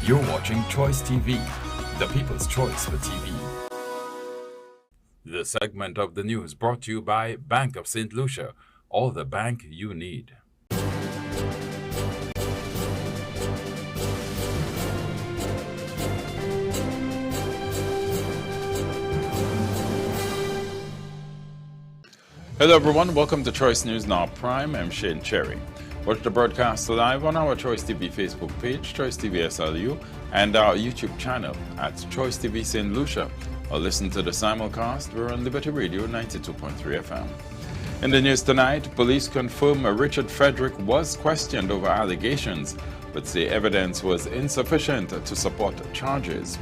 You're watching Choice TV, the people's choice for TV. This segment of the news brought to you by Bank of St. Lucia, all the bank you need. Hello everyone, welcome to Choice News Now Prime. I'm Shane Cherry. Watch the broadcast live on our Choice TV Facebook page, Choice TV SLU, and our YouTube channel at Choice TV St. Lucia, or listen to the simulcast. We're on Liberty Radio 92.3 FM. In the news tonight, police confirm Richard Frederick was questioned over allegations, but say evidence was insufficient to support charges.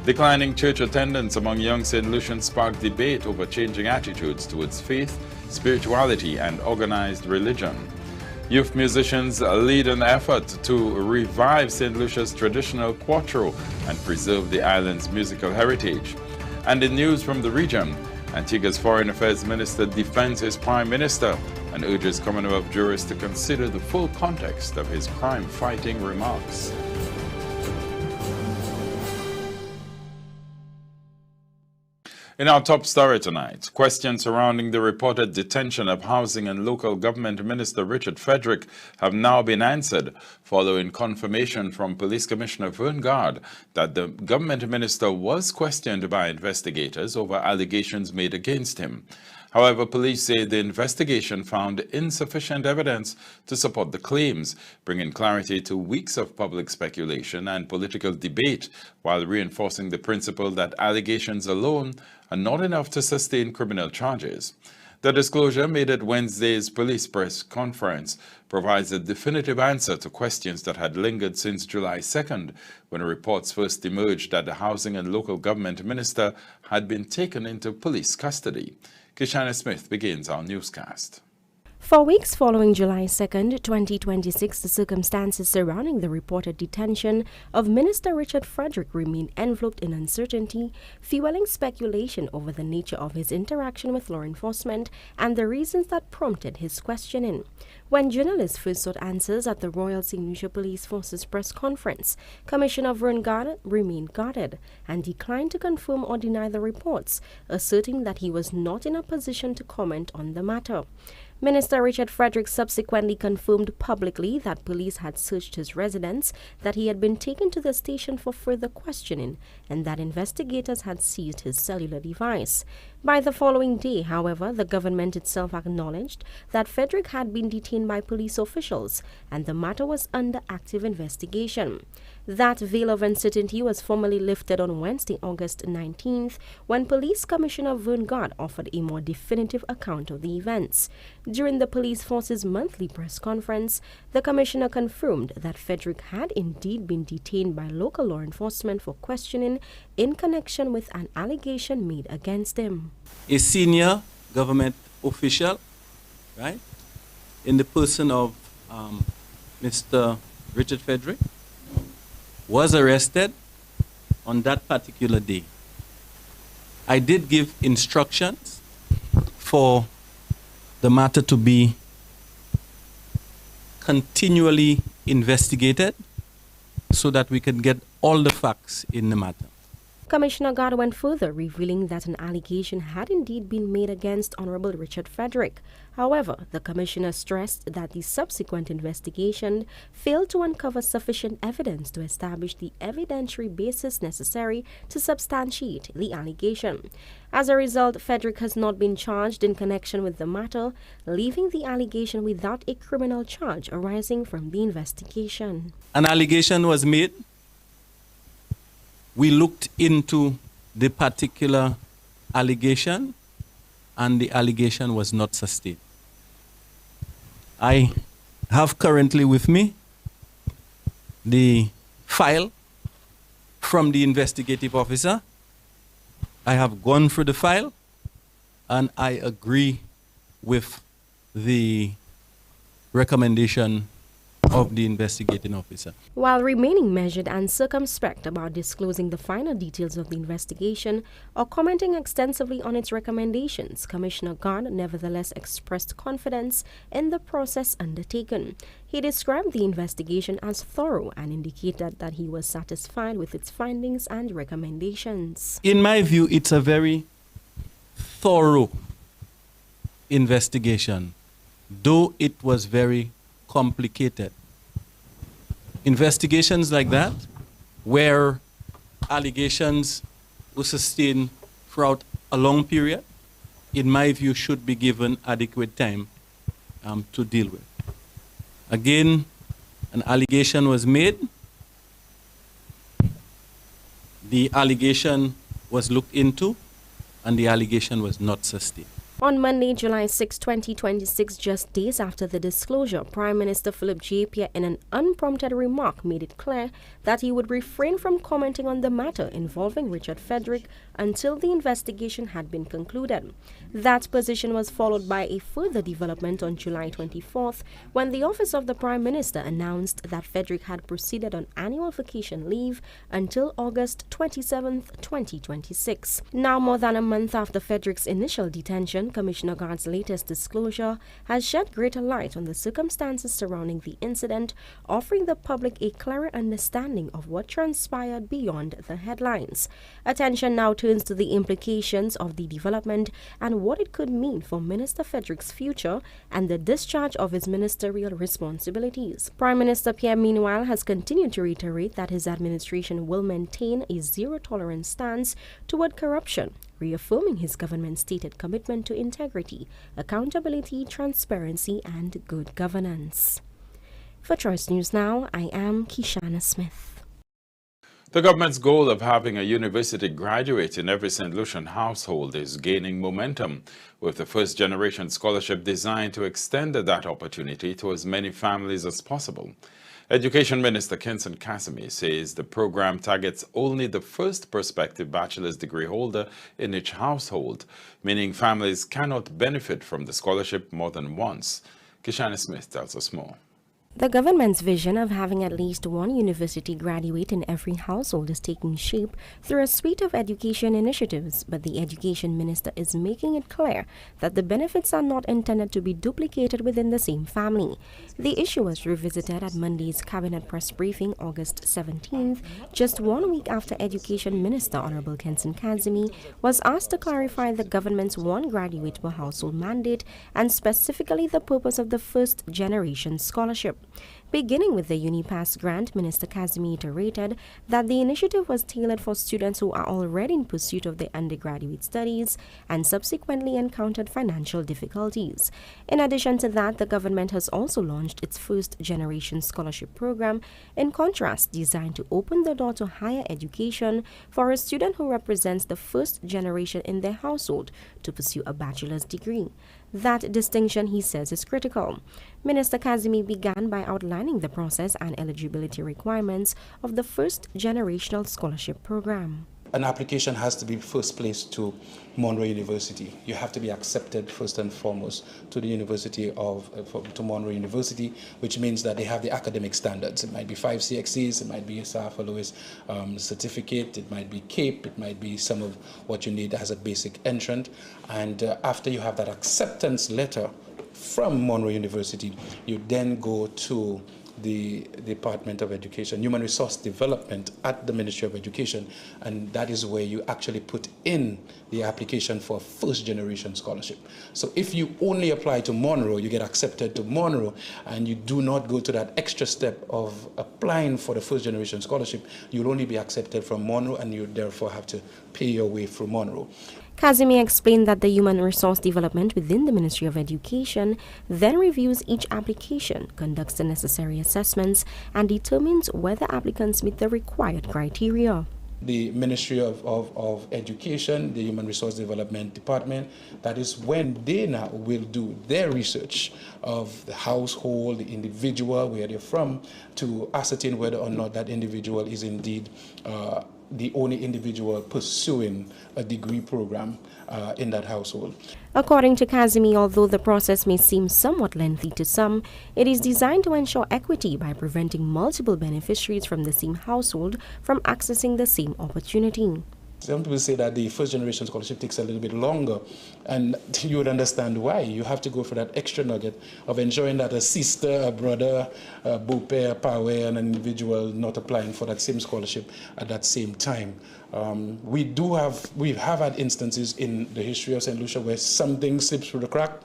Declining church attendance among young St. Lucians sparked debate over changing attitudes towards faith, spirituality, and organized religion. Youth musicians lead an effort to revive St. Lucia's traditional quartero and preserve the island's musical heritage. And in news from the region, Antigua's Foreign Affairs Minister defends his Prime Minister and urges Commonwealth jurists to consider the full context of his crime-fighting remarks. In our top story tonight, questions surrounding the reported detention of Housing and Local Government Minister Richard Frederick have now been answered following confirmation from Police Commissioner Vern Gard that the government minister was questioned by investigators over allegations made against him. However, police say the investigation found insufficient evidence to support the claims, bringing clarity to weeks of public speculation and political debate, while reinforcing the principle that allegations alone are not enough to sustain criminal charges. The disclosure made at Wednesday's police press conference provides a definitive answer to questions that had lingered since July 2nd, when reports first emerged that the Housing and Local Government Minister had been taken into police custody. Kishana Smith begins our newscast. For weeks following July 2nd, 2026, the circumstances surrounding the reported detention of Minister Richard Frederick remained enveloped in uncertainty, fueling speculation over the nature of his interaction with law enforcement and the reasons that prompted his questioning. When journalists first sought answers at the Royal St. Lucia Police Force's press conference, Commissioner Vern Gard remained guarded and declined to confirm or deny the reports, asserting that he was not in a position to comment on the matter. Minister Richard Frederick subsequently confirmed publicly that police had searched his residence, that he had been taken to the station for further questioning, and that investigators had seized his cellular device. By the following day, however, the government itself acknowledged that Frederick had been detained by police officials, and the matter was under active investigation. That veil of uncertainty was formally lifted on Wednesday, August 19th, when Police Commissioner Vern Gard offered a more definitive account of the events. During the police force's monthly press conference, the commissioner confirmed that Frederick had indeed been detained by local law enforcement for questioning in connection with an allegation made against him. A senior government official, right, in the person of Mr. Richard Frederick, was arrested on that particular day. I did give instructions for the matter to be continually investigated so that we can get all the facts in the matter. Commissioner Gard went further, revealing that an allegation had indeed been made against Honorable Richard Frederick. However, the commissioner stressed that the subsequent investigation failed to uncover sufficient evidence to establish the evidentiary basis necessary to substantiate the allegation. As a result, Frederick has not been charged in connection with the matter, leaving the allegation without a criminal charge arising from the investigation. An allegation was made. We looked into the particular allegation, and the allegation was not sustained. I have currently with me the file from the investigative officer. I have gone through the file, and I agree with the recommendation of the investigating officer. While remaining measured and circumspect about disclosing the final details of the investigation or commenting extensively on its recommendations, Commissioner Gard nevertheless expressed confidence in the process undertaken. He described the investigation as thorough and indicated that he was satisfied with its findings and recommendations. In my view, it's a very thorough investigation, though it was very complicated. Investigations like that, where allegations were sustained throughout a long period, in my view, should be given adequate time to deal with. Again, an allegation was made. The allegation was looked into, and the allegation was not sustained. On Monday, July 6, 2026, just days after the disclosure, Prime Minister Philip Japia, in an unprompted remark, made it clear that he would refrain from commenting on the matter involving Richard Frederick until the investigation had been concluded. That position was followed by a further development on July 24th, when the Office of the Prime Minister announced that Frederick had proceeded on annual vacation leave until August 27, 2026. Now, more than a month after Frederick's initial detention, Commissioner Gard's latest disclosure has shed greater light on the circumstances surrounding the incident, offering the public a clearer understanding of what transpired beyond the headlines. Attention now turns to the implications of the development and what it could mean for Minister Frederick's future and the discharge of his ministerial responsibilities. Prime Minister Pierre, meanwhile, has continued to reiterate that his administration will maintain a zero-tolerance stance toward corruption, reaffirming his government's stated commitment to integrity, accountability, transparency, and good governance. For Choice News Now, I am Kishana Smith. The government's goal of having a university graduate in every St. Lucian household is gaining momentum, with the first-generation scholarship designed to extend that opportunity to as many families as possible. Education Minister Kenson Casimir says the program targets only the first prospective bachelor's degree holder in each household, meaning families cannot benefit from the scholarship more than once. Kishana Smith tells us more. The government's vision of having at least one university graduate in every household is taking shape through a suite of education initiatives, but the education minister is making it clear that the benefits are not intended to be duplicated within the same family. The issue was revisited at Monday's Cabinet press briefing, August 17th, just 1 week after Education Minister Honorable Kenson Casimir was asked to clarify the government's one graduate per household mandate and specifically the purpose of the first-generation scholarship. Beginning with the UniPass grant, Minister Casimir iterated that the initiative was tailored for students who are already in pursuit of their undergraduate studies and subsequently encountered financial difficulties. In addition to that, the government has also launched its first-generation scholarship program, in contrast, designed to open the door to higher education for a student who represents the first generation in their household to pursue a bachelor's degree. That distinction, he says, is critical. Minister Casimir began by outlining the process and eligibility requirements of the first-generational scholarship program. An application has to be first placed to Monroe University. You have to be accepted first and foremost to the University to Monroe University, which means that they have the academic standards. It might be 5 CXCs, it might be a Safa Lewis certificate, it might be CAPE, it might be some of what you need as a basic entrant. And after you have that acceptance letter from Monroe University, you then go to the Department of Education, Human Resource Development at the Ministry of Education, and that is where you actually put in the application for first-generation scholarship. So if you only apply to Monroe, you get accepted to Monroe, and you do not go to that extra step of applying for the first-generation scholarship, you'll only be accepted from Monroe, and you therefore have to pay your way through Monroe. Casimir explained that the Human Resource Development within the Ministry of Education then reviews each application, conducts the necessary assessments, and determines whether applicants meet the required criteria. The Ministry of Education, the Human Resource Development Department, that is when they now will do their research of the household, the individual, where they're from, to ascertain whether or not that individual is indeed the only individual pursuing a degree program in that household. According to Kazimi, although the process may seem somewhat lengthy to some, it is designed to ensure equity by preventing multiple beneficiaries from the same household from accessing the same opportunity. Some people say that the first generation scholarship takes a little bit longer, and you would understand why. You have to go for that extra nugget of ensuring that a sister, a brother, a beau-père, a parent, and an individual not applying for that same scholarship at that same time. We have had instances in the history of St. Lucia where something slips through the crack.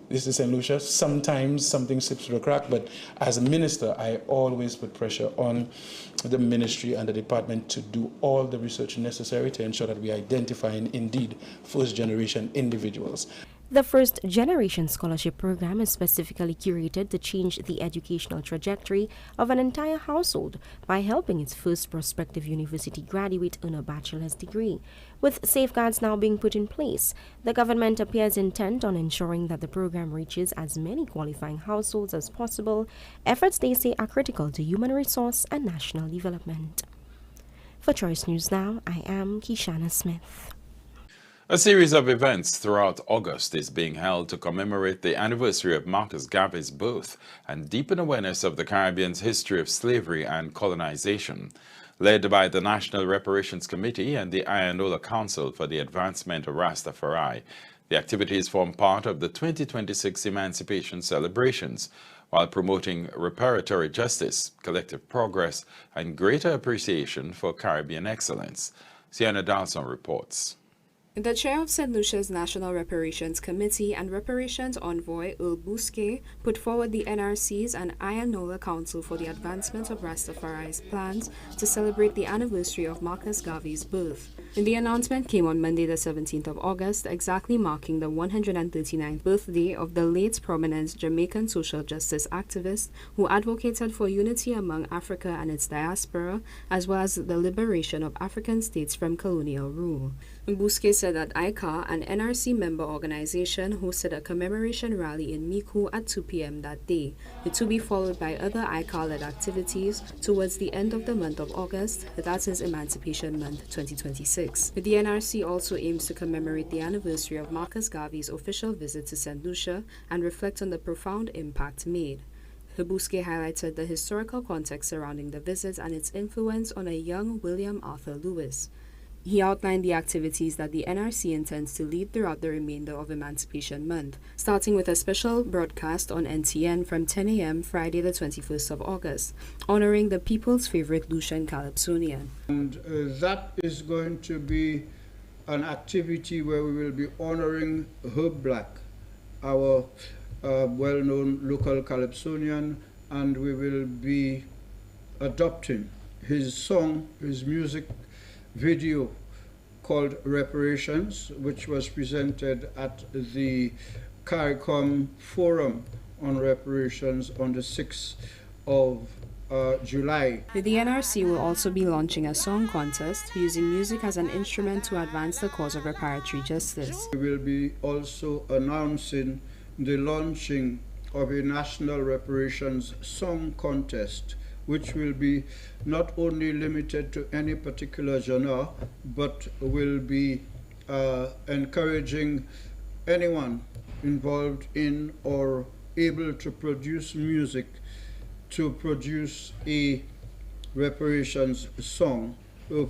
This is St. Lucia. Sometimes something slips through the crack, but as a minister, I always put pressure on the ministry and the department to do all the research necessary to ensure that we identify indeed first-generation individuals. The First Generation Scholarship Program is specifically curated to change the educational trajectory of an entire household by helping its first prospective university graduate earn a bachelor's degree. With safeguards now being put in place, the government appears intent on ensuring that the program reaches as many qualifying households as possible, efforts they say are critical to human resource and national development. For Choice News Now, I am Kishana Smith. A series of events throughout August is being held to commemorate the anniversary of Marcus Garvey's birth and deepen awareness of the Caribbean's history of slavery and colonization. Led by the National Reparations Committee and the Ayanola Council for the Advancement of Rastafari, the activities form part of the 2026 Emancipation celebrations, while promoting reparatory justice, collective progress, and greater appreciation for Caribbean excellence. Sienna Dalson reports. The chair of St. Lucia's National Reparations Committee and Reparations Envoy Earl Bousquet put forward the NRC's and Ayanola Council for the Advancement of Rastafari's plans to celebrate the anniversary of Marcus Garvey's birth. The announcement came on Monday the 17th of August, exactly marking the 139th birthday of the late prominent Jamaican social justice activist who advocated for unity among Africa and its diaspora, as well as the liberation of African states from colonial rule. Bousquet said that ICAR, an NRC member organization, hosted a commemoration rally in Miku at 2 p.m. that day, to be followed by other ICAR-led activities towards the end of the month of August, that is Emancipation Month 2026. The NRC also aims to commemorate the anniversary of Marcus Garvey's official visit to St. Lucia and reflect on the profound impact made. Bousquet highlighted the historical context surrounding the visit and its influence on a young William Arthur Lewis. He outlined the activities that the NRC intends to lead throughout the remainder of Emancipation Month, starting with a special broadcast on NTN from 10 a.m. Friday the 21st of August, honoring the people's favorite Lucian Calypsonian. And that is going to be an activity where we will be honoring Herb Black, our well-known local Calypsonian, and we will be adopting his song, his music video called Reparations, which was presented at the CARICOM Forum on Reparations on the 6th of July. The NRC will also be launching a song contest using music as an instrument to advance the cause of reparatory justice. We will be also announcing the launching of a National Reparations Song Contest, which will be not only limited to any particular genre, but will be encouraging anyone involved in or able to produce music to produce a reparations song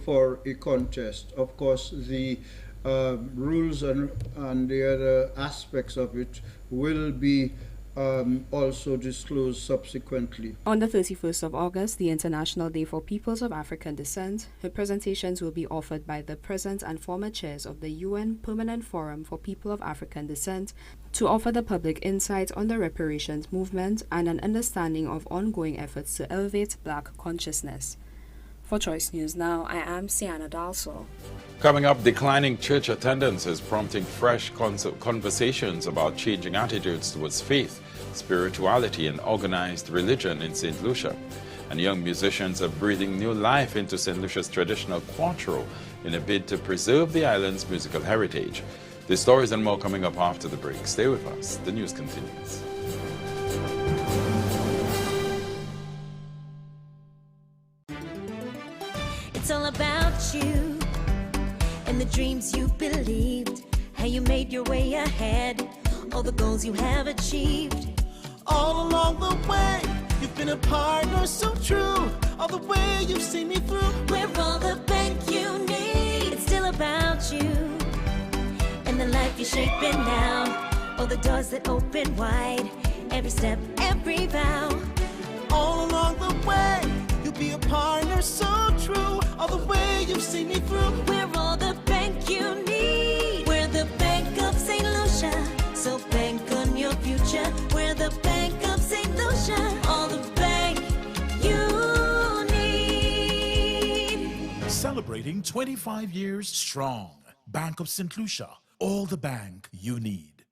for a contest. Of course, the rules and the other aspects of it will be also disclosed subsequently. On the 31st of August, the International Day for Peoples of African Descent, presentations will be offered by the present and former chairs of the UN Permanent Forum for People of African Descent to offer the public insight on the reparations movement and an understanding of ongoing efforts to elevate Black consciousness. For Choice News Now, I am Sienna Dalso. Coming up, declining church attendance is prompting fresh conversations about changing attitudes towards faith, spirituality, and organized religion in St. Lucia. And young musicians are breathing new life into St. Lucia's traditional quartero in a bid to preserve the island's musical heritage. These stories and more coming up after the break. Stay with us. The news continues. It's all about you and the dreams you believed, how you made your way ahead, all the goals you have achieved. All along the way, you've been a partner so true. All the way you've seen me through. We're all the bank you need. It's still about you and the life you're shaping now. All the doors that open wide, every step, every vow. All along the way, you'll be a partner so true. All the way you've seen me through. We're all the bank you need. We're the Bank of St. Lucia, so bank on your future. We're the Bank of St. Lucia, all the bank you need. Celebrating 25 years strong. Bank of St. Lucia, all the bank you need.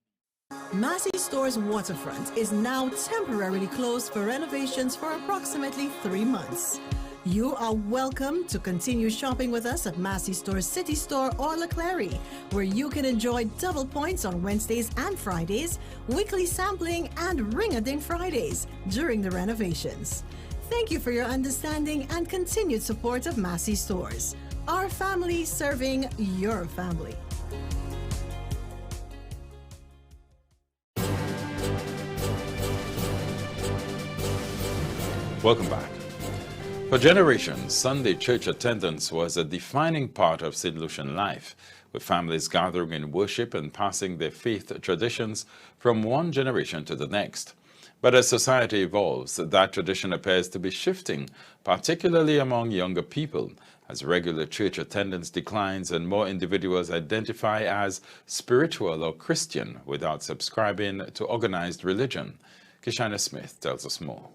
Massey Stores Waterfront is now temporarily closed for renovations for approximately 3 months. You are welcome to continue shopping with us at Massey Stores City Store or Leclerc, where you can enjoy double points on Wednesdays and Fridays, weekly sampling, and ring-a-ding Fridays during the renovations. Thank you for your understanding and continued support of Massey Stores. Our family serving your family. Welcome back. For generations, Sunday church attendance was a defining part of St. Lucian life, with families gathering in worship and passing their faith traditions from one generation to the next. But as society evolves, that tradition appears to be shifting, particularly among younger people, as regular church attendance declines and more individuals identify as spiritual or Christian without subscribing to organized religion. Kishana Smith tells us more.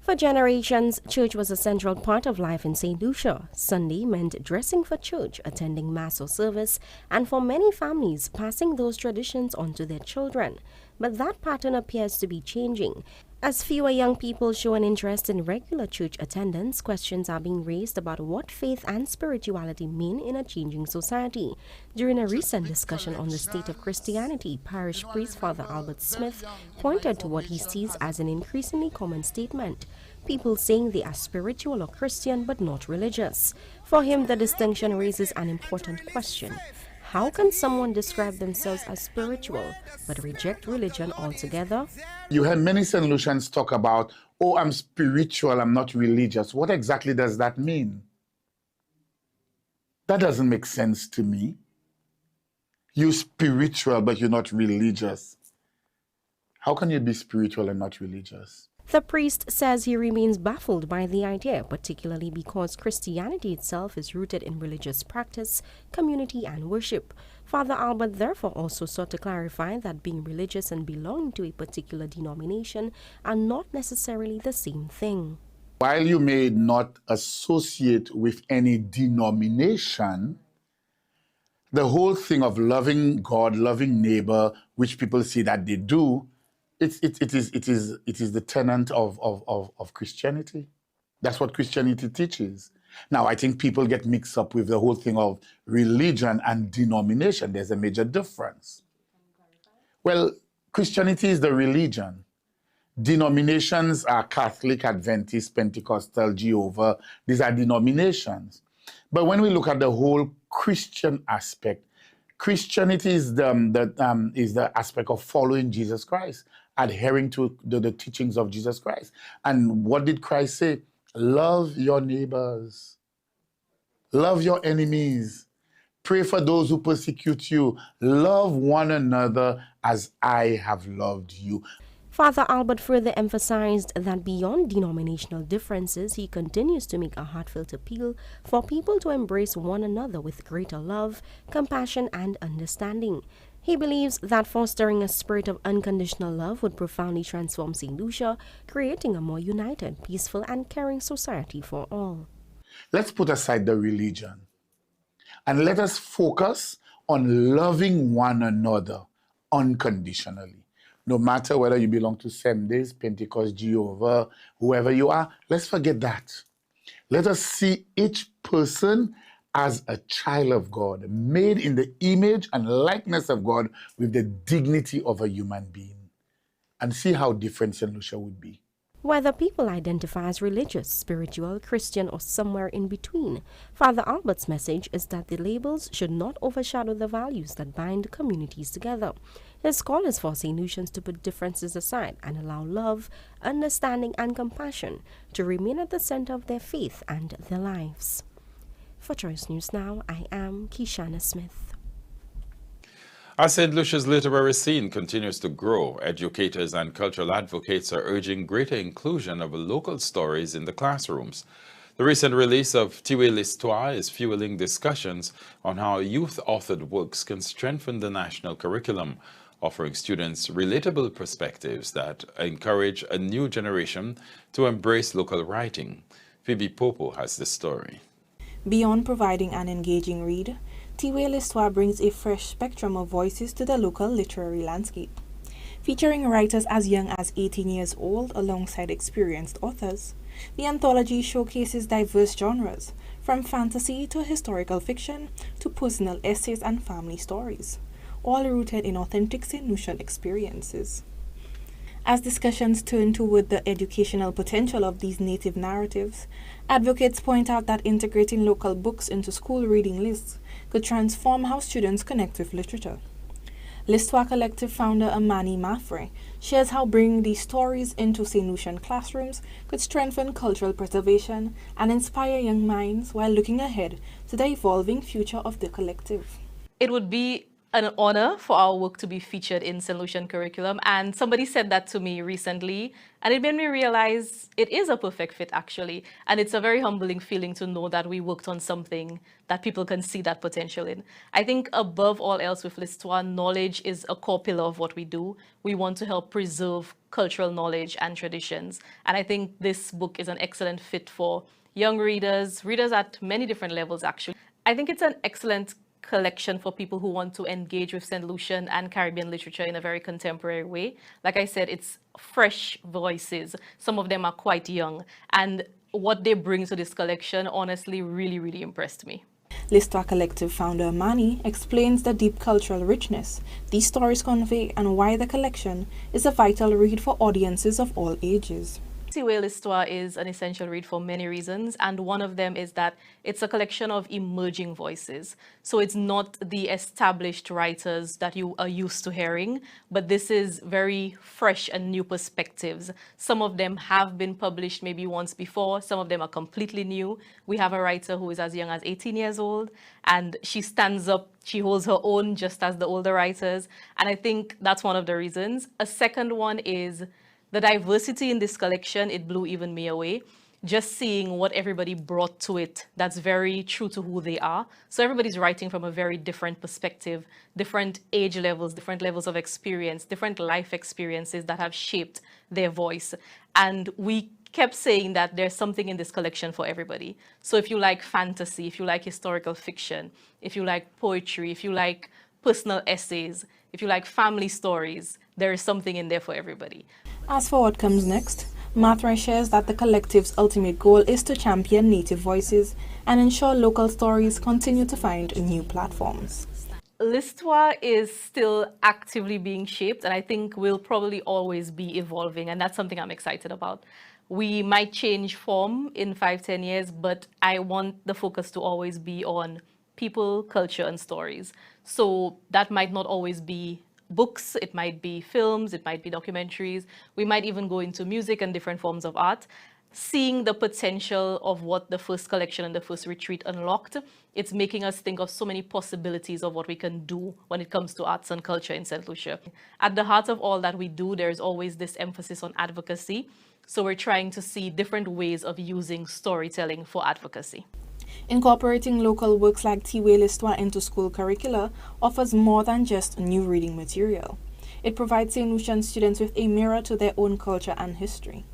For generations, church was a central part of life in St. Lucia. Sunday meant dressing for church, attending Mass or service, and for many families, passing those traditions on to their children. But that pattern appears to be changing. As fewer young people show an interest in regular church attendance, questions are being raised about what faith and spirituality mean in a changing society. During a recent discussion on the state of Christianity, parish priest Father Albert Smith pointed to what he sees as an increasingly common statement: people saying they are spiritual or Christian but not religious. For him, the distinction raises an important question. How can someone describe themselves as spiritual but reject religion altogether? You heard many St. Lucians talk about, oh, I'm spiritual, I'm not religious. What exactly does that mean? That doesn't make sense to me. You're spiritual, but you're not religious. How can you be spiritual and not religious? The priest says he remains baffled by the idea, particularly because Christianity itself is rooted in religious practice, community, and worship. Father Albert therefore also sought to clarify that being religious and belonging to a particular denomination are not necessarily the same thing. While you may not associate with any denomination, the whole thing of loving God, loving neighbor, which people say that they do, it is the tenet of Christianity. That's what Christianity teaches. Now, I think people get mixed up with the whole thing of religion and denomination. There's a major difference. Well, Christianity is the religion. Denominations are Catholic, Adventist, Pentecostal, Jehovah. These are denominations. But when we look at the whole Christian aspect, Christianity is the aspect of following Jesus Christ, adhering to the teachings of Jesus Christ. And what did Christ say? Love your neighbors. Love your enemies. Pray for those who persecute you. Love one another as I have loved you. Father Albert further emphasized that beyond denominational differences, he continues to make a heartfelt appeal for people to embrace one another with greater love, compassion, and understanding. He believes that fostering a spirit of unconditional love would profoundly transform St. Lucia, creating a more united, peaceful, and caring society for all. Let's put aside the religion and let us focus on loving one another unconditionally. No matter whether you belong to Seventh-day, Pentecost, Jehovah, whoever you are, let's forget that. Let us see each person as a child of God, made in the image and likeness of God with the dignity of a human being. And see how different St. Lucia would be. Whether people identify as religious, spiritual, Christian, or somewhere in between, Father Albert's message is that the labels should not overshadow the values that bind communities together. His call is for St. Lucians to put differences aside and allow love, understanding, and compassion to remain at the center of their faith and their lives. For Choice News Now, I am Kishana Smith. As St. Lucia's literary scene continues to grow, educators and cultural advocates are urging greater inclusion of local stories in the classrooms. The recent release of Tiwe l'Histoire is fueling discussions on how youth-authored works can strengthen the national curriculum, offering students relatable perspectives that encourage a new generation to embrace local writing. Phoebe Popo has the story. Beyond providing an engaging read, Tiwe l'Histoire brings a fresh spectrum of voices to the local literary landscape. Featuring writers as young as 18 years old alongside experienced authors, the anthology showcases diverse genres, from fantasy to historical fiction to personal essays and family stories, all rooted in authentic St. Lucian experiences. As discussions turn toward the educational potential of these native narratives, advocates point out that integrating local books into school reading lists could transform how students connect with literature. L'Histoire Collective founder Amani Mafre shares how bringing these stories into St. Lucian classrooms could strengthen cultural preservation and inspire young minds while looking ahead to the evolving future of the collective. It would be an honor for our work to be featured in St. Lucian curriculum, and somebody said that to me recently, and it made me realize it is a perfect fit actually, and it's a very humbling feeling to know that we worked on something that people can see that potential in. I think above all else with l'Histoire, knowledge is a core pillar of what we do. We want to help preserve cultural knowledge and traditions, and I think this book is an excellent fit for young readers at many different levels actually. I think it's an excellent collection for people who want to engage with St. Lucian and Caribbean literature in a very contemporary way. Like I said, it's fresh voices. Some of them are quite young, and what they bring to this collection honestly really impressed me. L'Histoire Collective founder Amani explains the deep cultural richness these stories convey and why the collection is a vital read for audiences of all ages. Tiwe l'Histoire is an essential read for many reasons, and one of them is that it's a collection of emerging voices. So it's not the established writers that you are used to hearing, but this is very fresh and new perspectives. Some of them have been published maybe once before, some of them are completely new. We have a writer who is as young as 18 years old, and she stands up, she holds her own just as the older writers, and I think that's one of the reasons. A second one is the diversity in this collection. It blew even me away. Just seeing what everybody brought to it, that's very true to who they are. So everybody's writing from a very different perspective, different age levels, different levels of experience, different life experiences that have shaped their voice. And we kept saying that there's something in this collection for everybody. So if you like fantasy, if you like historical fiction, if you like poetry, if you like personal essays, if you like family stories, there is something in there for everybody. As for what comes next, Matra shares that the collective's ultimate goal is to champion native voices and ensure local stories continue to find new platforms. L'Histoire is still actively being shaped, and I think will probably always be evolving, and that's something I'm excited about. We might change form in 5-10 years, but I want the focus to always be on people, culture, and stories. So that might not always be books, it might be films, it might be documentaries. We might even go into music and different forms of art. Seeing the potential of what the first collection and the first retreat unlocked, it's making us think of so many possibilities of what we can do when it comes to arts and culture in St. Lucia. At the heart of all that we do, there's always this emphasis on advocacy. So we're trying to see different ways of using storytelling for advocacy. Incorporating local works like Tiwe l'Histoire into school curricula offers more than just new reading material. It provides St. Lucian students with a mirror to their own culture and history.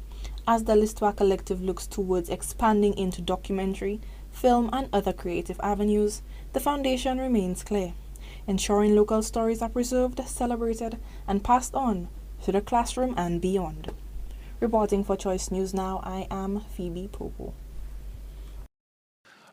As the l'Histoire Collective looks towards expanding into documentary, film, and other creative avenues, the foundation remains clear, ensuring local stories are preserved, celebrated, and passed on to the classroom and beyond. Reporting for Choice News Now, I am Phoebe Popo.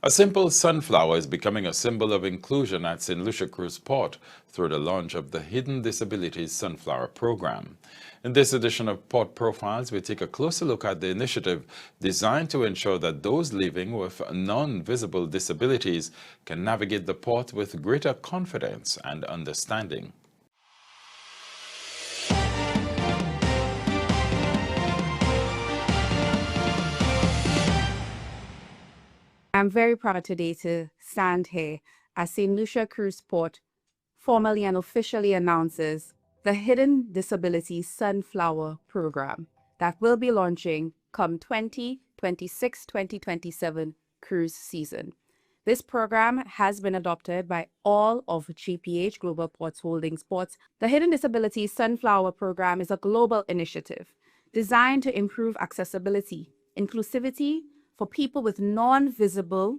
A simple sunflower is becoming a symbol of inclusion at St. Lucia Cruise Port through the launch of the Hidden Disabilities Sunflower Program. In this edition of Port Profiles, we take a closer look at the initiative designed to ensure that those living with non-visible disabilities can navigate the port with greater confidence and understanding. I'm very proud today to stand here as St. Lucia Cruise Port formally and officially announces the Hidden Disabilities Sunflower Program that will be launching come 2026-2027 cruise season. This program has been adopted by all of GPH Global Ports Holdings ports. The Hidden Disabilities Sunflower Program is a global initiative designed to improve accessibility, inclusivity, for people with non-visible,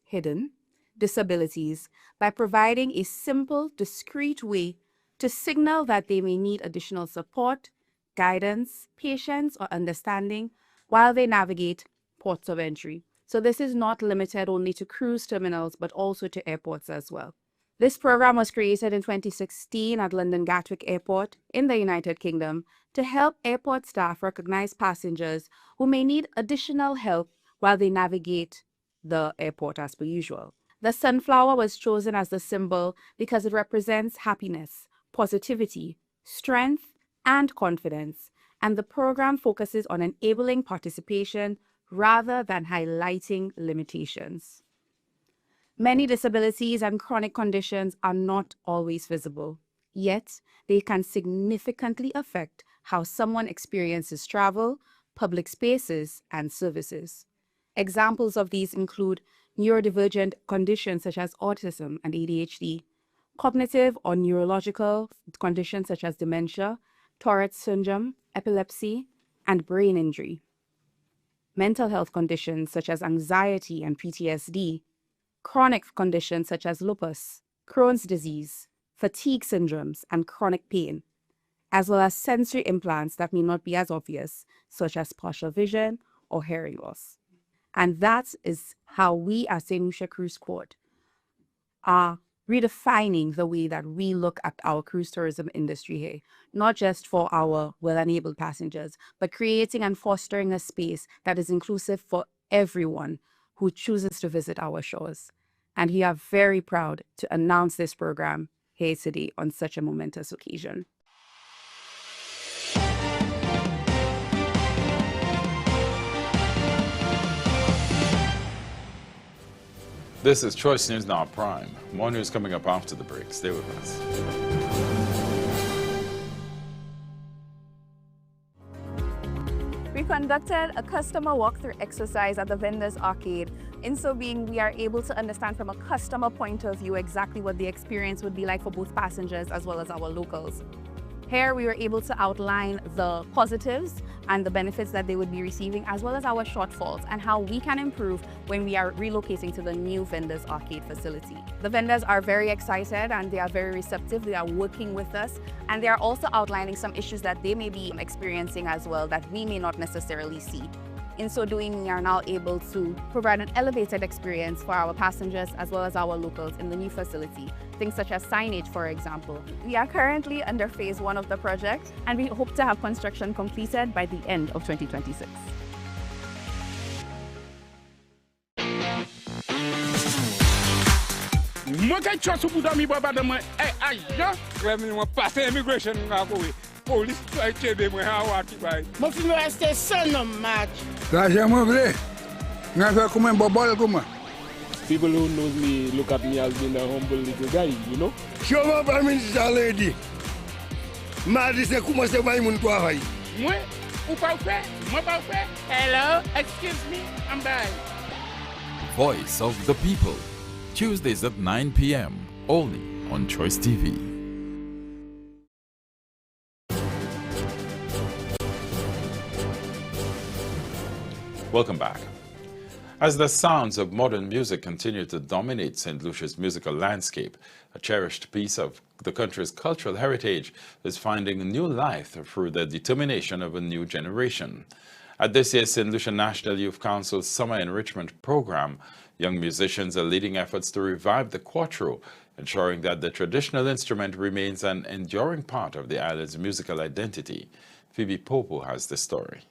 hidden disabilities by providing a simple, discreet way to signal that they may need additional support, guidance, patience, or understanding while they navigate ports of entry. So this is not limited only to cruise terminals, but also to airports as well. This program was created in 2016 at London Gatwick Airport in the United Kingdom to help airport staff recognize passengers who may need additional help while they navigate the airport as per usual. The sunflower was chosen as the symbol because it represents happiness, positivity, strength, and confidence, and the program focuses on enabling participation rather than highlighting limitations. Many disabilities and chronic conditions are not always visible, yet they can significantly affect how someone experiences travel, public spaces, and services. Examples of these include neurodivergent conditions such as autism and ADHD, cognitive or neurological conditions such as dementia, Tourette syndrome, epilepsy, and brain injury, mental health conditions such as anxiety and PTSD, chronic conditions such as lupus, Crohn's disease, fatigue syndromes, and chronic pain, as well as sensory implants that may not be as obvious, such as partial vision or hearing loss. And that is how we as St. Lucia Cruise Port are redefining the way that we look at our cruise tourism industry here, not just for our well-enabled passengers, but creating and fostering a space that is inclusive for everyone who chooses to visit our shores. And we are very proud to announce this program here today on such a momentous occasion. This is Choice News Now Prime. More news coming up after the break. Stay with us. We conducted a customer walkthrough exercise at the Vendors Arcade. In so being, we are able to understand from a customer point of view exactly what the experience would be like for both passengers as well as our locals. Here we were able to outline the positives and the benefits that they would be receiving, as well as our shortfalls and how we can improve when we are relocating to the new Vendors Arcade facility. The vendors are very excited and they are very receptive. They are working with us, and they are also outlining some issues that they may be experiencing as well that we may not necessarily see. In so doing, we are now able to provide an elevated experience for our passengers as well as our locals in the new facility. Things such as signage, for example. We are currently under phase 1 of the project, and we hope to have construction completed by the end of 2026. Police try to them how what by. But you know I stay son no match. People who know me look at me as being a humble little guy, you know. Show up Prime Minister lady. Madi se kuma se vai mun kwa hai. Moi, ou pas fait? Moi pas fait. Hello, excuse me, I'm back. Voice of the People. Tuesdays at 9 p.m. only on Choice TV. Welcome back. As the sounds of modern music continue to dominate St. Lucia's musical landscape, a cherished piece of the country's cultural heritage is finding new life through the determination of a new generation. At this year's St. Lucia National Youth Council Summer Enrichment Program, young musicians are leading efforts to revive the Quattro, ensuring that the traditional instrument remains an enduring part of the island's musical identity. Phoebe Popo has the story.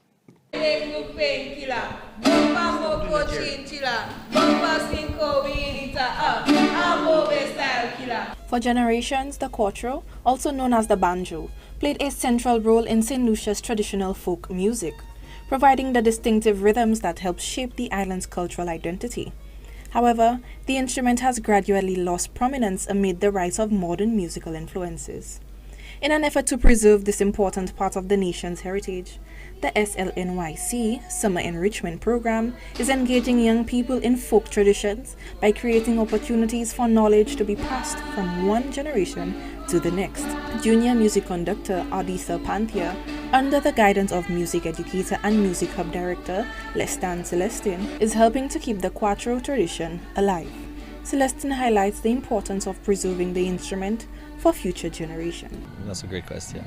For generations, the Quattro, also known as the banjo, played a central role in St. Lucia's traditional folk music, providing the distinctive rhythms that help shape the island's cultural identity. However, the instrument has gradually lost prominence amid the rise of modern musical influences. In an effort to preserve this important part of the nation's heritage, the SLNYC Summer Enrichment Program is engaging young people in folk traditions by creating opportunities for knowledge to be passed from one generation to the next. Junior music conductor Adisa Panthia, under the guidance of music educator and music hub director Lestan Celestine, is helping to keep the Quattro tradition alive. Celestine highlights the importance of preserving the instrument for future generations. That's a great question.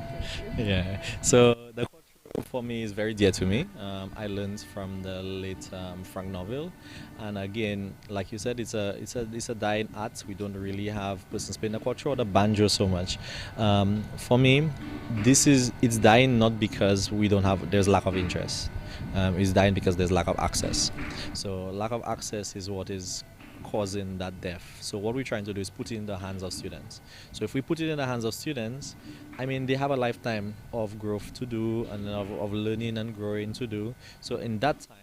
Yeah. So the Quattro for me is very dear to me. I learned from the late Frank Noville, and again, like you said, it's a dying art. We don't really have persons playing the Quattro or the banjo so much. For me, it's dying not because there's lack of interest. It's dying because there's lack of access. So lack of access is what is causing that death. So what we're trying to do is put it in the hands of students. So if we put it in the hands of students, I mean, they have a lifetime of growth to do and of learning and growing to do. So in that time,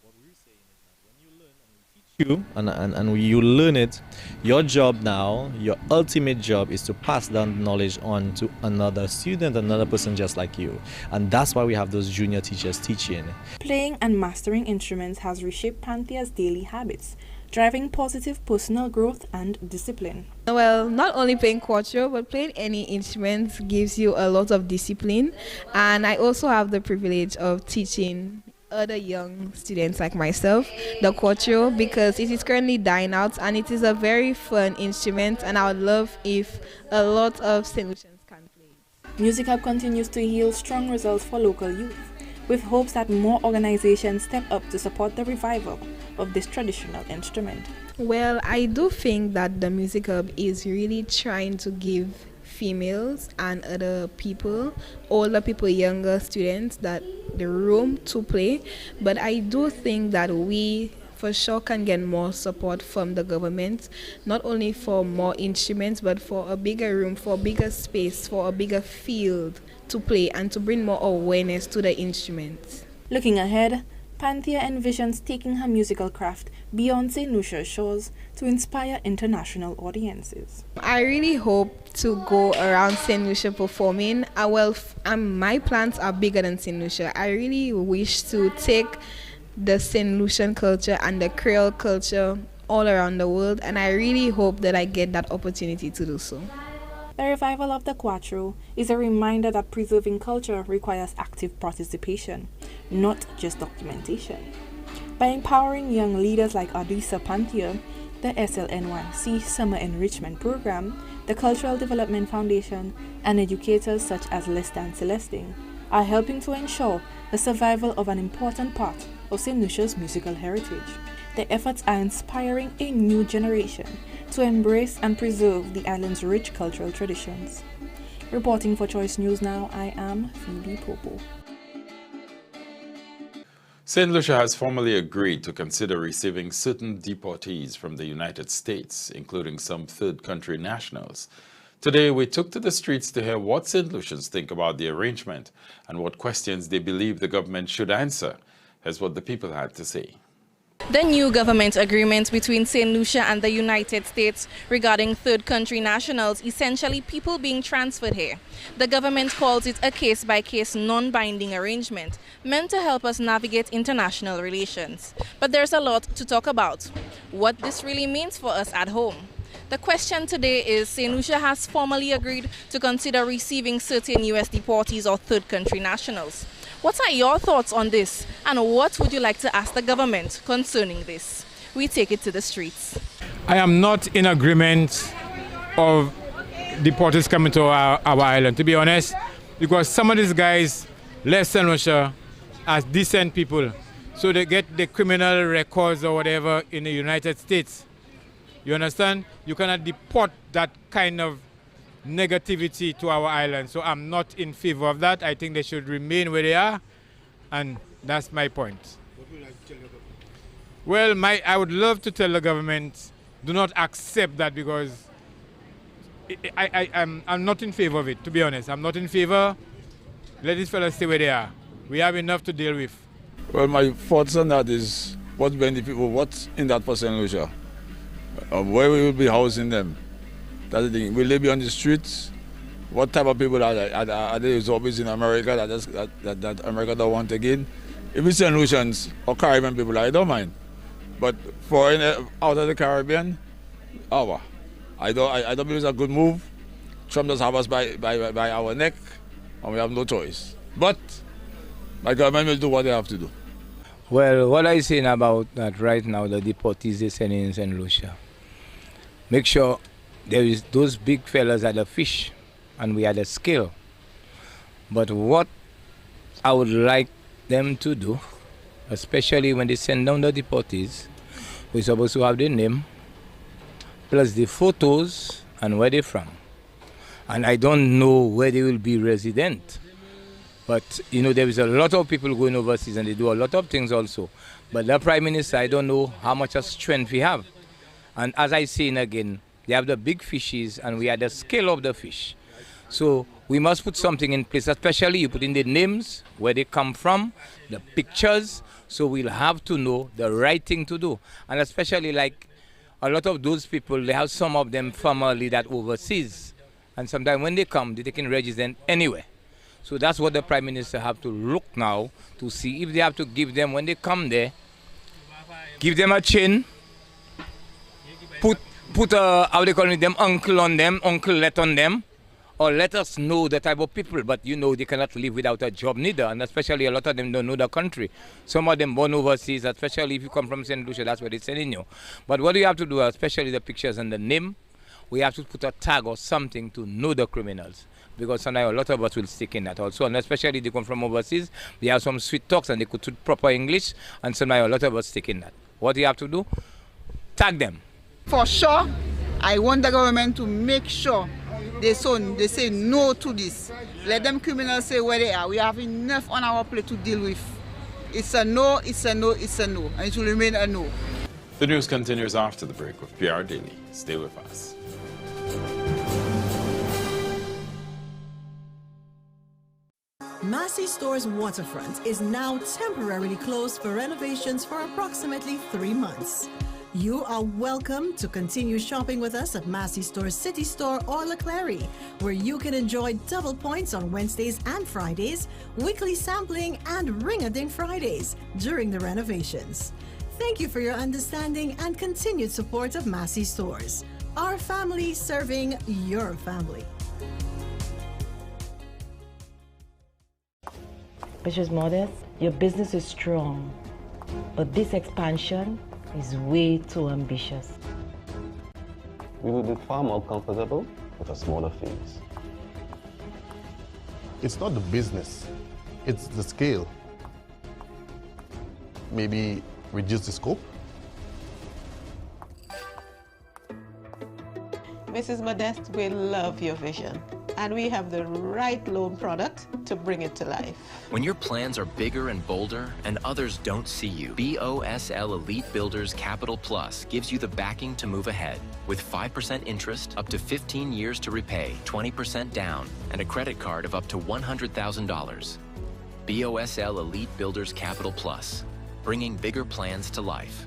what we're saying is that when you learn and we teach you and you learn it, your job now, your ultimate job is to pass down knowledge on to another student, another person just like you. And that's why we have those junior teachers teaching. Playing and mastering instruments has reshaped Panthia's daily habits, driving positive personal growth and discipline. Well, not only playing Quattro, but playing any instrument gives you a lot of discipline. And I also have the privilege of teaching other young students like myself the Quattro, because it is currently dying out and it is a very fun instrument, and I would love if a lot of St. Lucians can play it. Music Hub continues to yield strong results for local youth, with hopes that more organizations step up to support the revival of this traditional instrument. Well, I do think that the Music Hub is really trying to give females and other people, older people, younger students, that the room to play. But I do think that we for sure can get more support from the government, not only for more instruments, but for a bigger room, for a bigger space, for a bigger field to play and to bring more awareness to the instruments. Looking ahead, Panthia envisions taking her musical craft beyond St. Lucia's shores to inspire international audiences. I really hope to go around St. Lucia performing. My plans are bigger than St. Lucia. I really wish to take the St. Lucian culture and the Creole culture all around the world, and I really hope that I get that opportunity to do so. The revival of the Quattro is a reminder that preserving culture requires active participation, not just documentation. By empowering young leaders like Adisa Panthia, the SLNYC Summer Enrichment Program, the Cultural Development Foundation, and educators such as Lestan Celestine are helping to ensure the survival of an important part of St. Lucia's musical heritage. Their efforts are inspiring a new generation to embrace and preserve the island's rich cultural traditions. Reporting for Choice News Now, I am Phoebe Popo. St. Lucia has formally agreed to consider receiving certain deportees from the United States, including some third country nationals. Today, we took to the streets to hear what St. Lucians think about the arrangement and what questions they believe the government should answer. Here's what the people had to say. The new government agreement between St. Lucia and the United States regarding third country nationals, essentially people being transferred here. The government calls it a case-by-case non-binding arrangement meant to help us navigate international relations. But there's a lot to talk about. What this really means for us at home. The question today is, St. Lucia has formally agreed to consider receiving certain U.S. deportees or third country nationals. What are your thoughts on this, and what would you like to ask the government concerning this? We take it to the streets. I am not in agreement of deportees coming to our island, to be honest, because some of these guys left St. Lucia as decent people. So they get the criminal records or whatever in the United States. You understand? You cannot deport that kind of negativity to our island. So I'm not in favor of that. I think they should remain where they are. And that's my point. What would you like to tell your government? Well, I would love to tell the government, do not accept that, because I'm not in favor of it, to be honest. I'm not in favor. Let these fellas stay where they are. We have enough to deal with. Well, my thoughts on that is what's in that for St. Lucia? Where we will be housing them? That's the thing. Will they be on the streets? What type of people are they? Are they zombies in America that America don't want again? If it's St. Lucians or Caribbean people, I don't mind. But for out of the Caribbean, I don't believe it's a good move. Trump does have us by our neck, and we have no choice. But my government will do what they have to do. Well, what I'm saying about that right now, the deportees they sending in St. Lucia, make sure there is those big fellas are the fish, and we are the scale. But what I would like them to do, especially when they send down the deportees, we're supposed to have their name, plus the photos and where they're from. And I don't know where they will be resident. But, you know, there is a lot of people going overseas and they do a lot of things also. But the Prime Minister, I don't know how much of strength we have. And as I say again, they have the big fishes and we are the scale of the fish. So we must put something in place, especially you put in the names, where they come from, the pictures, so we'll have to know the right thing to do. And especially like a lot of those people, they have some of them family that overseas. And sometimes when they come, they can register anywhere. So that's what the Prime Minister have to look now to see if they have to give them, when they come there, give them a chain, put a, how they call it, them uncle on them, uncle let on them, or let us know the type of people. But you know, they cannot live without a job neither, and especially a lot of them don't know the country. Some of them born overseas, especially if you come from St. Lucia, that's where they're sending you. But what do you have to do, especially the pictures and the name, we have to put a tag or something to know the criminals. Because sometimes a lot of us will stick in that also, and especially they come from overseas, they have some sweet talks and they could speak proper English, and sometimes a lot of us stick in that. What do you have to do? Tag them. For sure, I want the government to make sure they say no to this. Let them criminals say where they are. We have enough on our plate to deal with. It's a no, it's a no, it's a no, and it will remain a no. The news continues after the break with PR Daily. Stay with us. Massey Store's waterfront is now temporarily closed for renovations for approximately 3 months. You are welcome to continue shopping with us at Massey Store's City Store or Leclerc, where you can enjoy double points on Wednesdays and Fridays, weekly sampling, and Ring-a-Ding Fridays during the renovations. Thank you for your understanding and continued support of Massey Stores. Our family serving your family. Mrs. Modest, your business is strong, but this expansion is way too ambitious. We will be far more comfortable with a smaller fees. It's not the business, it's the scale. Maybe reduce the scope? Mrs. Modeste, we love your vision, and we have the right loan product to bring it to life. When your plans are bigger and bolder and others don't see you, BOSL Elite Builders Capital Plus gives you the backing to move ahead. With 5% interest, up to 15 years to repay, 20% down, and a credit card of up to $100,000. BOSL Elite Builders Capital Plus, bringing bigger plans to life.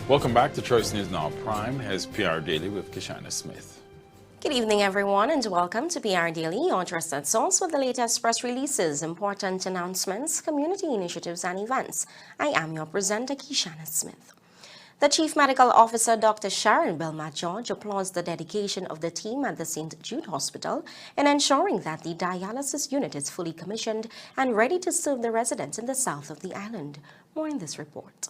Welcome back to Choice News Now Prime. Here's PR Daily with Kishana Smith. Good evening, everyone, and welcome to PR Daily, your trusted source with the latest press releases, important announcements, community initiatives, and events. I am your presenter, Kishana Smith. The Chief Medical Officer, Dr. Sharon Belmat George, applauds the dedication of the team at the St. Jude Hospital in ensuring that the dialysis unit is fully commissioned and ready to serve the residents in the south of the island. More in this report.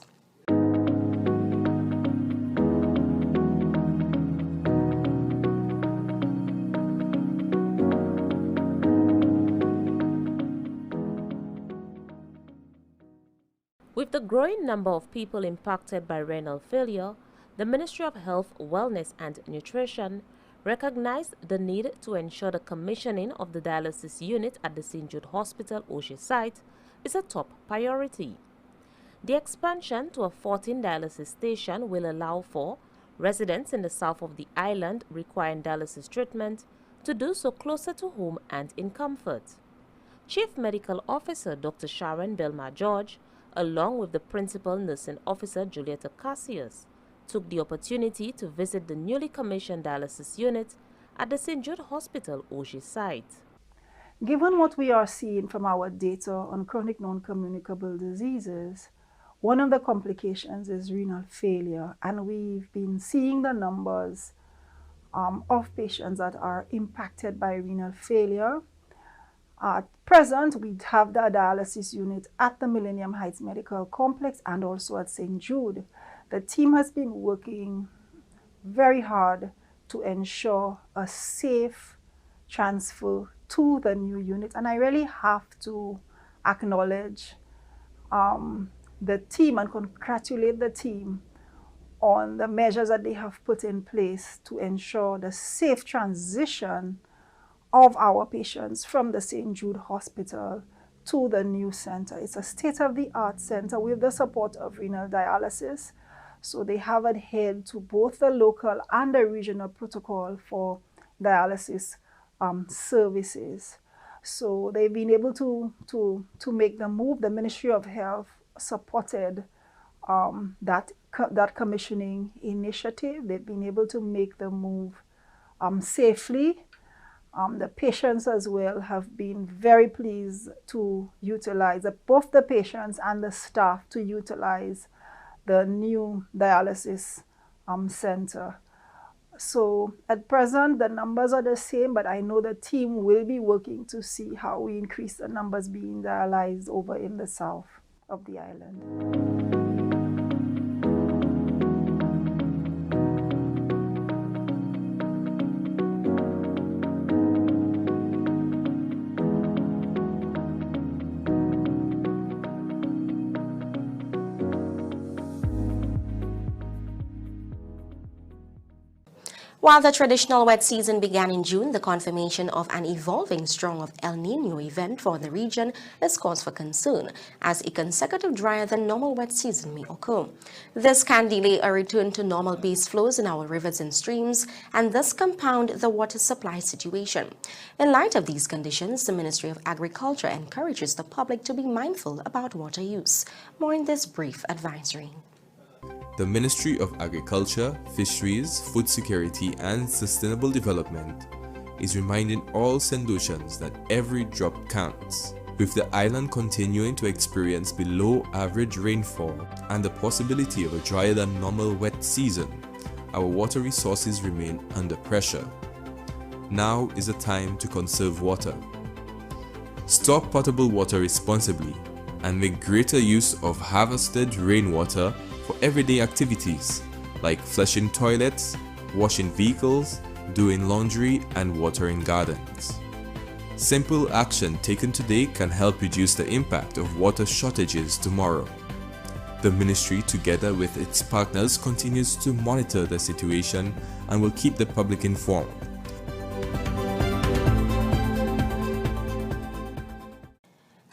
With the growing number of people impacted by renal failure, the Ministry of Health, Wellness and Nutrition recognized the need to ensure the commissioning of the dialysis unit at the St. Jude Hospital Oshie site is a top priority. The expansion to a 14 dialysis station will allow for residents in the south of the island requiring dialysis treatment to do so closer to home and in comfort. Chief Medical Officer Dr. Sharon Belma George, along with the Principal Nursing Officer Julieta Cassius, took the opportunity to visit the newly commissioned dialysis unit at the St. Jude Hospital Oshie site. Given what we are seeing from our data on chronic non-communicable diseases, one of the complications is renal failure, and we've been seeing the numbers of patients that are impacted by renal failure. At present, we have the dialysis unit at the Millennium Heights Medical Complex and also at St. Jude. The team has been working very hard to ensure a safe transfer to the new unit, and I really have to acknowledge the team and congratulate the team on the measures that they have put in place to ensure the safe transition of our patients from the St. Jude Hospital to the new center. It's a state-of-the-art center with the support of renal dialysis. So they have adhered to both the local and the regional protocol for dialysis services. So they've been able to make the move. The Ministry of Health supported that commissioning initiative. They've been able to make the move safely. The patients as well have been very pleased to utilize, both the patients and the staff to utilize the new dialysis center. So at present, the numbers are the same, but I know the team will be working to see how we increase the numbers being dialyzed over in the south of the island. While the traditional wet season began in June, the confirmation of an evolving strong of El Nino event for the region is cause for concern, as a consecutive drier than normal wet season may occur. This can delay a return to normal base flows in our rivers and streams, and thus compound the water supply situation. In light of these conditions, the Ministry of Agriculture encourages the public to be mindful about water use. More in this brief advisory. The Ministry of Agriculture, Fisheries, Food Security and Sustainable Development is reminding all St. Lucians that every drop counts. With the island continuing to experience below average rainfall and the possibility of a drier than normal wet season, our water resources remain under pressure. Now is the time to conserve water. Store potable water responsibly and make greater use of harvested rainwater for everyday activities like flushing toilets, washing vehicles, doing laundry, and watering gardens. Simple action taken today can help reduce the impact of water shortages tomorrow. The ministry, together with its partners, continues to monitor the situation and will keep the public informed.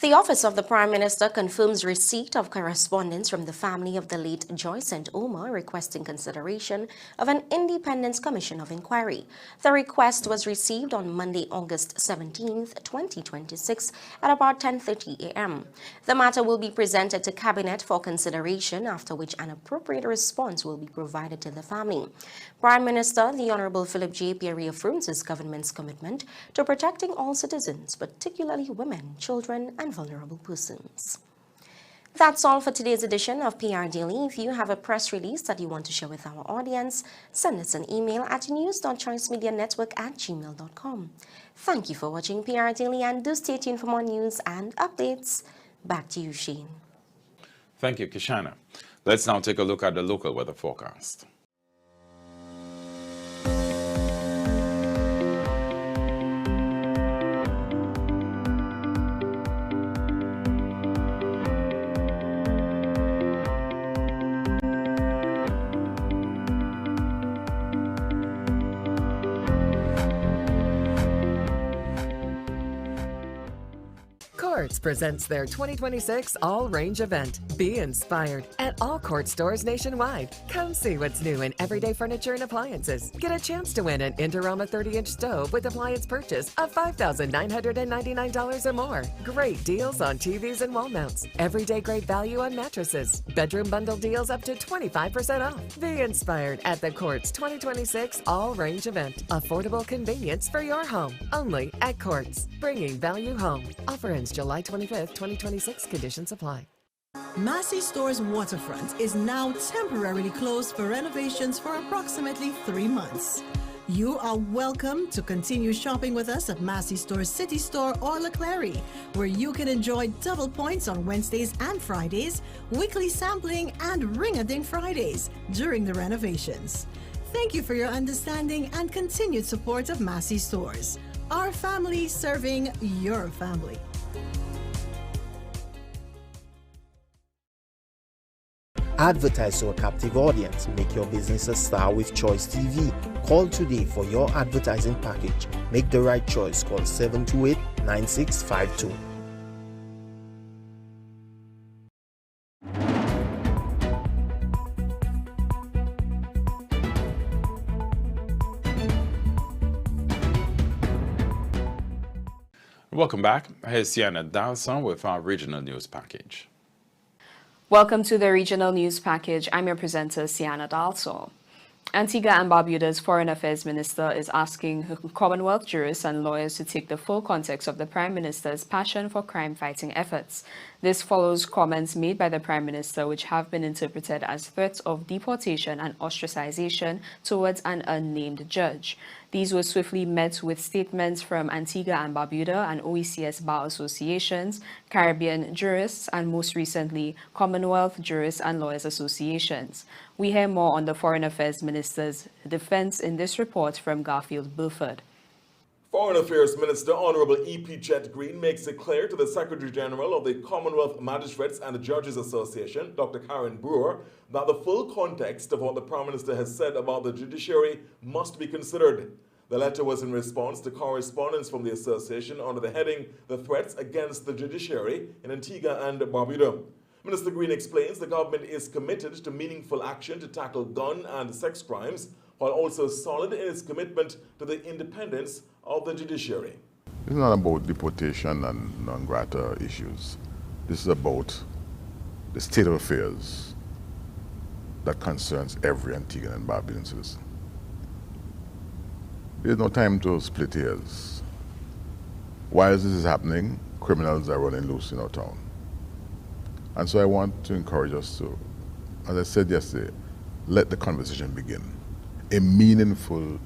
The Office of the Prime Minister confirms receipt of correspondence from the family of the late Joyce St. Omar requesting consideration of an Independence Commission of Inquiry. The request was received on Monday, August 17, 2026 at about 10:30 a.m. The matter will be presented to Cabinet for consideration, after which an appropriate response will be provided to the family. Prime Minister, the Honorable Philip J. Pierre, reaffirms his government's commitment to protecting all citizens, particularly women, children, and vulnerable persons. That's all for today's edition of PR Daily. If you have a press release that you want to share with our audience, send us an email at news.choicemedianetwork@gmail.com. Thank you for watching PR Daily, and do stay tuned for more news and updates. Back to you, Shane. Thank you, Kishana. Let's now take a look at the local weather forecast. Courts presents their 2026 all-range event. Be inspired at all Court stores nationwide. Come see what's new in everyday furniture and appliances. Get a chance to win an Indorama 30-inch stove with appliance purchase of $5,999 or more. Great deals on TVs and wall mounts. Everyday great value on mattresses. Bedroom bundle deals up to 25% off. Be inspired at the Courts 2026 all-range event. Affordable convenience for your home. Only at Courts. Bringing value home. Offer ends July 25th, 2026. Conditions apply. Massey Stores Waterfront is now temporarily closed for renovations for approximately 3 months. You are welcome to continue shopping with us at Massey Stores City Store or Leclerc, where you can enjoy double points on Wednesdays and Fridays, weekly sampling, and Ring-a-Ding Fridays during the renovations. Thank you for your understanding and continued support of Massey Stores. Our family serving your family. Advertise to a captive audience. Make your business a star with Choice TV. Call today for your advertising package. Make the right choice. Call 728-9652. Welcome back. Here's Sienna Dawson with our regional news package. Welcome to the regional news package. I'm your presenter, Sienna Dalso. Antigua and Barbuda's Foreign Affairs Minister is asking Commonwealth jurists and lawyers to take the full context of the Prime Minister's passion for crime-fighting efforts. This follows comments made by the Prime Minister which have been interpreted as threats of deportation and ostracization towards an unnamed judge. These were swiftly met with statements from Antigua and Barbuda and OECS Bar Associations, Caribbean jurists, and most recently, Commonwealth Jurists and Lawyers Associations. We hear more on the Foreign Affairs Minister's defense in this report from Garfield Burford. Foreign Affairs Minister Honorable E.P. Chet Green makes it clear to the Secretary General of the Commonwealth Magistrates and Judges Association, Dr. Karen Brewer, that the full context of what the Prime Minister has said about the judiciary must be considered. The letter was in response to correspondence from the association under the heading, The Threats Against the Judiciary in Antigua and Barbuda. Minister Green explains the government is committed to meaningful action to tackle gun and sex crimes, while also solid in its commitment to the independence of the judiciary. It's not about deportation and non grata issues. This is about the state of affairs that concerns every Antiguan and Barbudan citizen. There's no time to split hairs. While this is happening, criminals are running loose in our town. And so I want to encourage us to, as I said yesterday, let the conversation begin. A meaningful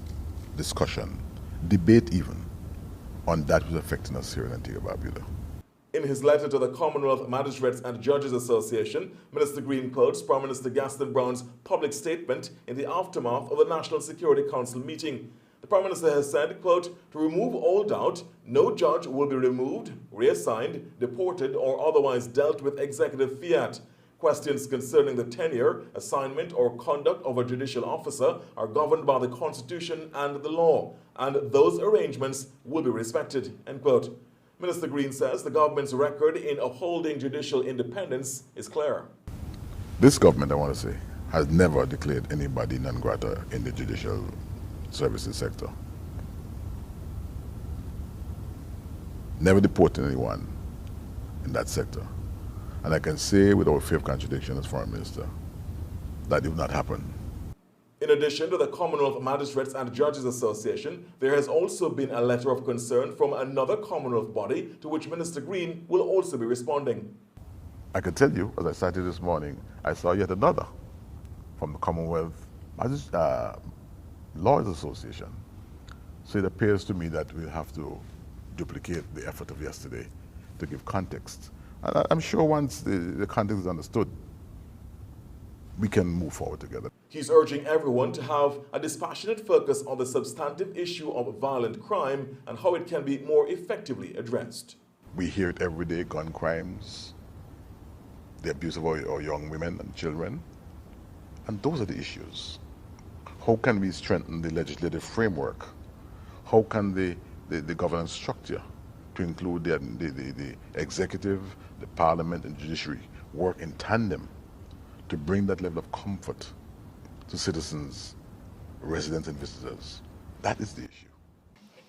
discussion, debate even, on that which is affecting us here in Antigua Barbuda. In his letter to the Commonwealth Magistrates and Judges Association, Minister Green quotes Prime Minister Gaston Brown's public statement in the aftermath of the National Security Council meeting. The Prime Minister has said, quote, to remove all doubt, no judge will be removed, reassigned, deported, or otherwise dealt with executive fiat. Questions concerning the tenure, assignment, or conduct of a judicial officer are governed by the Constitution and the law, and those arrangements will be respected, end quote. Minister Green says the government's record in upholding judicial independence is clear. This government, I want to say, has never declared anybody non grata in the judicial services sector. Never deported anyone in that sector. And I can say without fear of contradiction as Foreign Minister, that did not happen. In addition to the Commonwealth Magistrates and Judges Association, there has also been a letter of concern from another Commonwealth body to which Minister Green will also be responding. I can tell you, as I started this morning, I saw yet another from the Commonwealth Lawyers Association. So it appears to me that we'll have to duplicate the effort of yesterday to give context. And I'm sure once the context is understood, we can move forward together. He's urging everyone to have a dispassionate focus on the substantive issue of violent crime and how it can be more effectively addressed. We hear it every day, gun crimes, the abuse of our young women and children, and those are the issues. How can we strengthen the legislative framework? How can the governance structure to include the executive, the parliament, and judiciary, work in tandem to bring that level of comfort to citizens, residents, and visitors. That is the issue.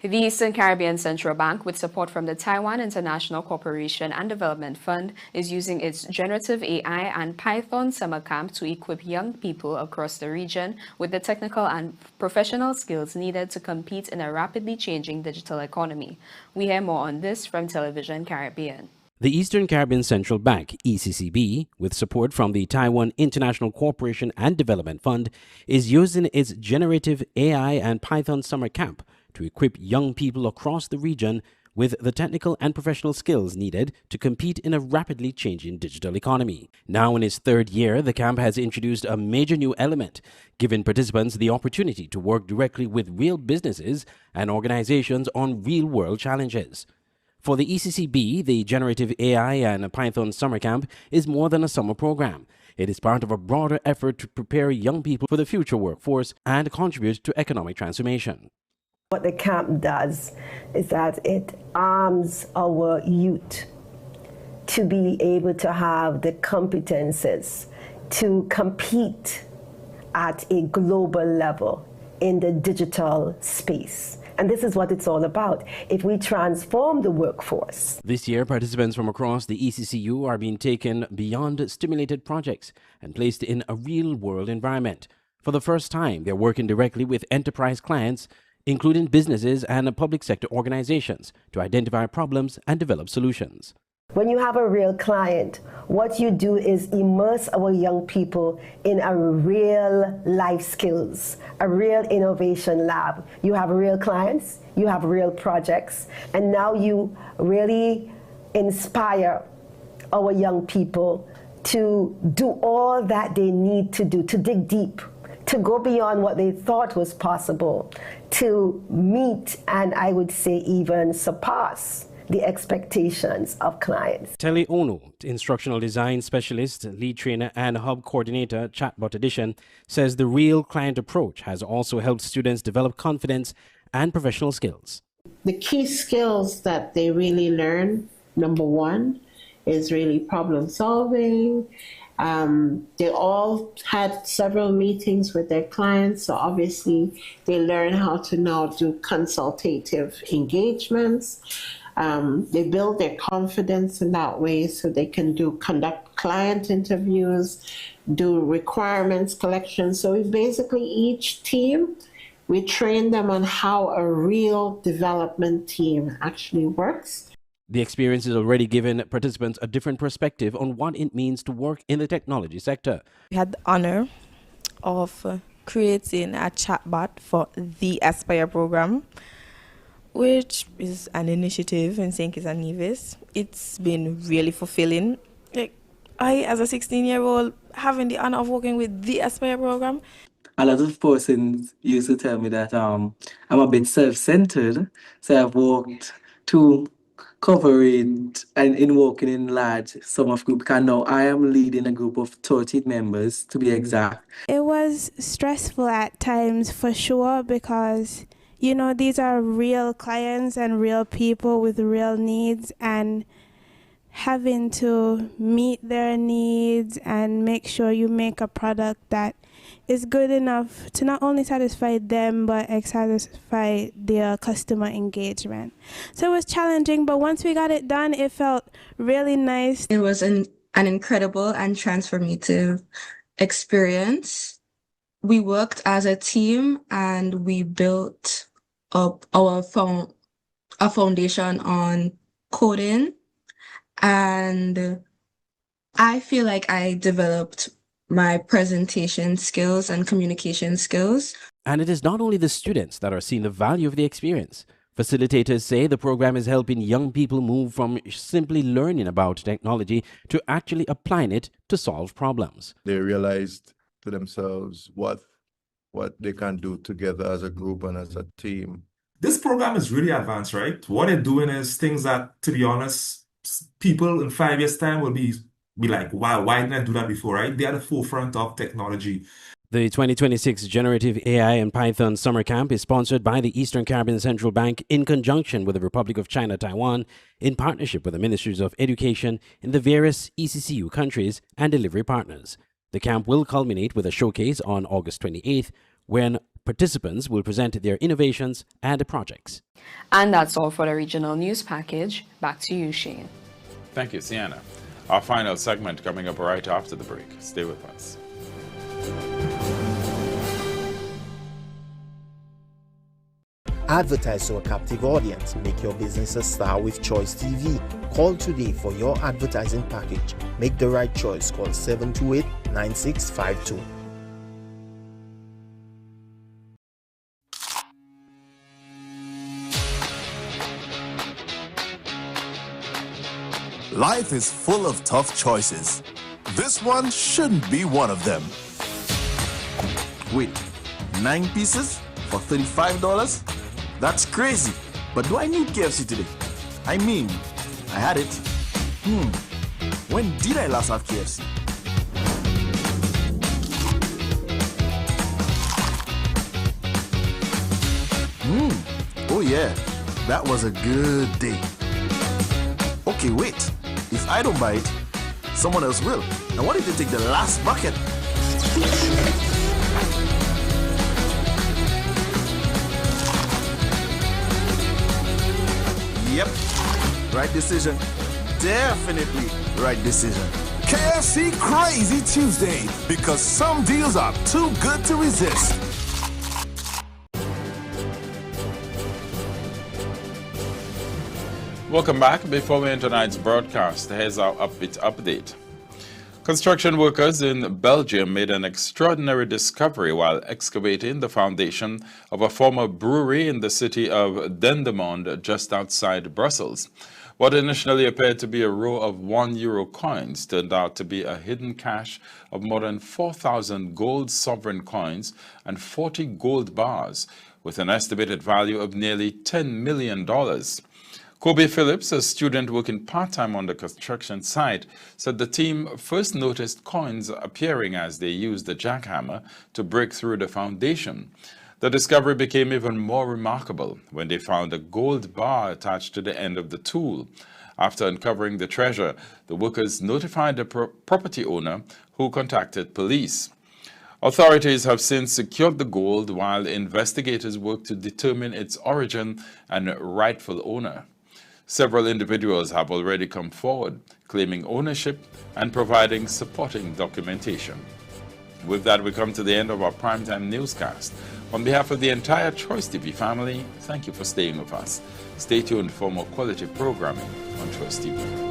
The Eastern Caribbean Central Bank, with support from the Taiwan International Cooperation and Development Fund, is using its generative AI and Python summer camp to equip young people across the region with the technical and professional skills needed to compete in a rapidly changing digital economy. We hear more on this from Television Caribbean. The Eastern Caribbean Central Bank, ECCB, with support from the Taiwan International Cooperation and Development Fund, is using its generative AI and Python summer camp to equip young people across the region with the technical and professional skills needed to compete in a rapidly changing digital economy. Now in its third year, the camp has introduced a major new element, giving participants the opportunity to work directly with real businesses and organizations on real-world challenges. For the ECCB, the Generative AI and Python Summer Camp is more than a summer program. It is part of a broader effort to prepare young people for the future workforce and contribute to economic transformation. What the camp does is that it arms our youth to be able to have the competences to compete at a global level in the digital space. And this is what it's all about. If we transform the workforce. This year, participants from across the ECCU are being taken beyond stimulated projects and placed in a real-world environment. For the first time, they're working directly with enterprise clients, including businesses and public sector organizations, to identify problems and develop solutions. When you have a real client, what you do is immerse our young people in a real life skills, a real innovation lab. You have real clients, you have real projects, and now you really inspire our young people to do all that they need to do, to dig deep, to go beyond what they thought was possible, to meet and I would say even surpass the expectations of clients. Telly Ono, instructional design specialist, lead trainer and hub coordinator, Chatbot Edition, says the real client approach has also helped students develop confidence and professional skills. The key skills that they really learn, number one, is really problem solving. They all had several meetings with their clients, so obviously they learn how to now do consultative engagements. They build their confidence in that way so they can conduct client interviews, do requirements collection. So basically each team, we train them on how a real development team actually works. The experience has already given participants a different perspective on what it means to work in the technology sector. We had the honor of creating a chatbot for the Aspire program, which is an initiative in St. Kitts and Nevis. It's been really fulfilling. I, as a 16-year-old, having the honor of working with the Aspire program. A lot of persons used to tell me that I'm a bit self-centered, so I've worked to cover it and in working in large sum of group, because now I am leading a group of 13 members to be exact. It was stressful at times for sure, because you know these are real clients and real people with real needs, and having to meet their needs and make sure you make a product that is good enough to not only satisfy them but satisfy their customer engagement. So it was challenging, but once we got it done, it felt really nice. It was an incredible and transformative experience. We worked as a team and we built up our foundation on coding, and I feel like I developed my presentation skills and communication skills. And it is not only the students that are seeing the value of the experience. Facilitators say the program is helping young people move from simply learning about technology to actually applying it to solve problems. They realized to themselves what they can do together as a group and as a team. This program is really advanced, right? What they're doing is things that, to be honest, people in 5 years' time will be like, wow, why didn't I do that before, right? They're at the forefront of technology. The 2026 Generative AI and Python Summer Camp is sponsored by the Eastern Caribbean Central Bank in conjunction with the Republic of China, Taiwan, in partnership with the Ministries of Education in the various ECCU countries and delivery partners. The camp will culminate with a showcase on August 28th, when participants will present their innovations and projects. And that's all for the regional news package. Back to you, Shane. Thank you, Sienna. Our final segment coming up right after the break. Stay with us. Advertise to a captive audience. Make your business a star with Choice TV. Call today for your advertising package. Make the right choice. Call 728-9652. Life is full of tough choices. This one shouldn't be one of them. Wait, 9 pieces for $35? That's crazy. But do I need KFC today? I mean, I had it. When did I last have KFC? Oh yeah, that was a good day. Okay, wait. If I don't buy it, someone else will. And what if they take the last bucket? Yep, right decision. Definitely right decision. KFC Crazy Tuesday, because some deals are too good to resist. Welcome back. Before we end tonight's broadcast, here's our upbeat update. Construction workers in Belgium made an extraordinary discovery while excavating the foundation of a former brewery in the city of Dendermonde, just outside Brussels. What initially appeared to be a row of €1 coins turned out to be a hidden cache of more than 4,000 gold sovereign coins and 40 gold bars, with an estimated value of nearly $10 million. Kobe Phillips, a student working part-time on the construction site, said the team first noticed coins appearing as they used the jackhammer to break through the foundation. The discovery became even more remarkable when they found a gold bar attached to the end of the tool. After uncovering the treasure, the workers notified the property owner, who contacted police. Authorities have since secured the gold while investigators work to determine its origin and rightful owner. Several individuals have already come forward, claiming ownership and providing supporting documentation. With that, we come to the end of our primetime newscast. On behalf of the entire Choice TV family, thank you for staying with us. Stay tuned for more quality programming on Choice TV.